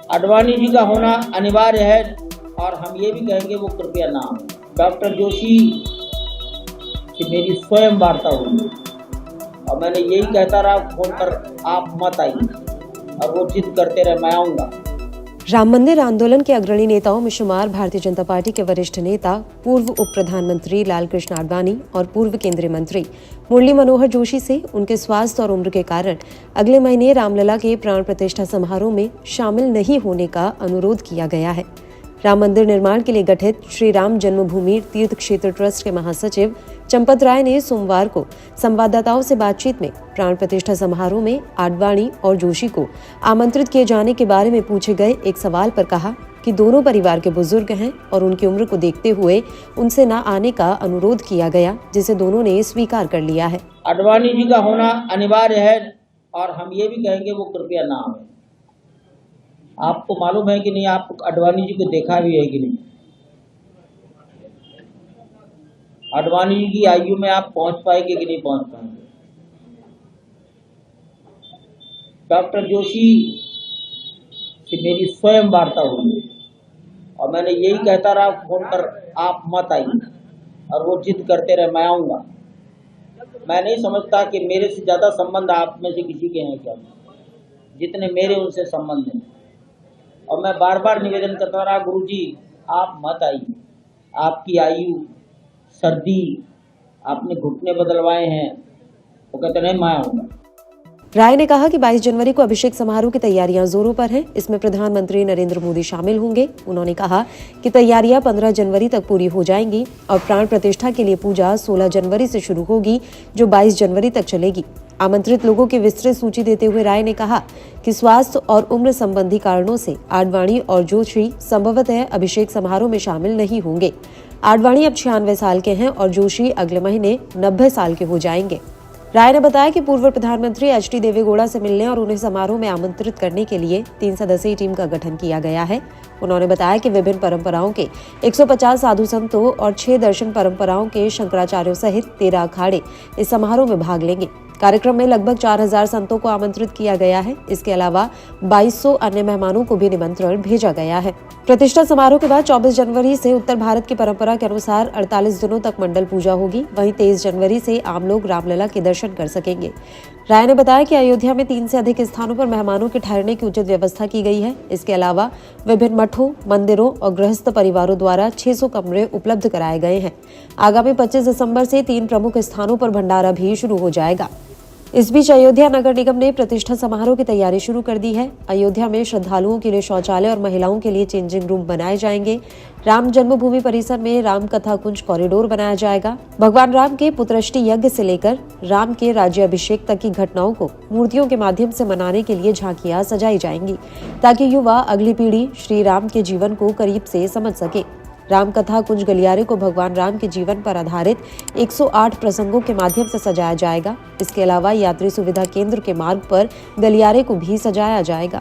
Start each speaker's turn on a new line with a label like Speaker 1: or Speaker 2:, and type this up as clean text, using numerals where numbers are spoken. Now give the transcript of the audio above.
Speaker 1: आडवाणी जी का होना अनिवार्य है और हम ये भी कहेंगे वो कृपया ना आए। डॉक्टर जोशी से मेरी स्वयं वार्ता हुई और मैंने यही कहता रहा फोन पर, आप मत आइए, और वो जिद करते रहे मैं आऊँगा।
Speaker 2: राम मंदिर आंदोलन के अग्रणी नेताओं में शुमार भारतीय जनता पार्टी के वरिष्ठ नेता, पूर्व उप प्रधानमंत्री लालकृष्ण आडवाणी और पूर्व केंद्रीय मंत्री मुरली मनोहर जोशी से उनके स्वास्थ्य और उम्र के कारण अगले महीने रामलला के प्राण प्रतिष्ठा समारोह में शामिल नहीं होने का अनुरोध किया गया है। राम मंदिर निर्माण के लिए गठित श्री राम जन्मभूमि तीर्थ क्षेत्र ट्रस्ट के महासचिव चंपत राय ने सोमवार को संवाददाताओं से बातचीत में प्राण प्रतिष्ठा समारोह में आडवाणी और जोशी को आमंत्रित किए जाने के बारे में पूछे गए एक सवाल पर कहा कि दोनों परिवार के बुजुर्ग हैं और उनकी उम्र को देखते हुए उनसे न आने का अनुरोध किया गया, जिसे दोनों ने स्वीकार कर लिया है।
Speaker 1: आडवाणी जी का होना अनिवार्य है और हम ये भी कहेंगे वो कृपया ना आए। आपको मालूम है कि नहीं, आप आडवाणी जी को देखा भी है कि नहीं? आडवाणी जी की आयु में आप पहुंच पाएंगे कि नहीं पहुंच पाएंगे? डॉक्टर जोशी से मेरी स्वयं वार्ता हुई और मैंने यही कहता रहा फोन पर, आप मत आइए, और वो जिद करते रहे मैं आऊँगा। मैं नहीं समझता कि मेरे से ज़्यादा संबंध आप में से किसी के हैं क्या, जितने मेरे उनसे संबंध हैं। और मैं बार बार निवेदन करता रहा, गुरुजी आप मत आइए, आपकी आयु, सर्दी, आपने घुटने बदलवाए हैं। वो कहते नहीं मैं आऊँगा।
Speaker 2: राय ने कहा कि 22 जनवरी को अभिषेक समारोह की तैयारियां जोरों पर हैं। इसमें प्रधानमंत्री नरेंद्र मोदी शामिल होंगे। उन्होंने कहा कि तैयारियां 15 जनवरी तक पूरी हो जाएंगी और प्राण प्रतिष्ठा के लिए पूजा 16 जनवरी से शुरू होगी, जो 22 जनवरी तक चलेगी। आमंत्रित लोगों की विस्तृत सूची देते हुए राय ने कहा कि स्वास्थ्य और उम्र संबंधी कारणों से आडवाणी और जोशी संभवतः अभिषेक समारोह में शामिल नहीं होंगे। आडवाणी अब 96 साल के हैं और जोशी अगले महीने 90 साल के हो जाएंगे। राय ने बताया कि पूर्व प्रधानमंत्री एच.डी. देवेगौड़ा से मिलने और उन्हें समारोह में आमंत्रित करने के लिए 3 सदस्यीय टीम का गठन किया गया है। उन्होंने बताया कि विभिन्न परंपराओं के 150 साधु संतों और 6 दर्शन परंपराओं के शंकराचार्यों सहित 13 अखाड़े इस समारोह में भाग लेंगे। कार्यक्रम में लगभग 4000 संतों को आमंत्रित किया गया है। इसके अलावा 2200 अन्य मेहमानों को भी निमंत्रण भेजा गया है। प्रतिष्ठा समारोह के बाद 24 जनवरी से उत्तर भारत की परंपरा के अनुसार 48 दिनों तक मंडल पूजा होगी। वहीं 23 जनवरी से आम लोग रामलला के दर्शन कर सकेंगे। राय ने बताया कि अयोध्या में 3 से अधिक स्थानों पर मेहमानों के ठहरने की उचित व्यवस्था की गई है। इसके अलावा विभिन्न मठों, मंदिरों और गृहस्थ परिवारों द्वारा 600 कमरे उपलब्ध कराए गए हैं। आगामी 25 दिसंबर से 3 प्रमुख स्थानों पर भंडारा भी शुरू हो जाएगा। इस बीच अयोध्या नगर निगम ने प्रतिष्ठा समारोह की तैयारी शुरू कर दी है। अयोध्या में श्रद्धालुओं के लिए शौचालय और महिलाओं के लिए चेंजिंग रूम बनाए जाएंगे। राम जन्मभूमि परिसर में राम कथा कुंज कॉरिडोर बनाया जाएगा। भगवान राम के पुत्रष्टि यज्ञ से लेकर राम के राज्याभिषेक तक की घटनाओं को मूर्तियों के माध्यम से मनाने के लिए झांकियां सजाई जाएंगी, ताकि युवा अगली पीढ़ी श्री राम के जीवन को करीब से समझ सके। राम कथा कुंज गलियारे को भगवान राम के जीवन पर आधारित 108 प्रसंगों के माध्यम से सजाया जाएगा। इसके अलावा यात्री सुविधा केंद्र के मार्ग पर गलियारे को भी सजाया जाएगा।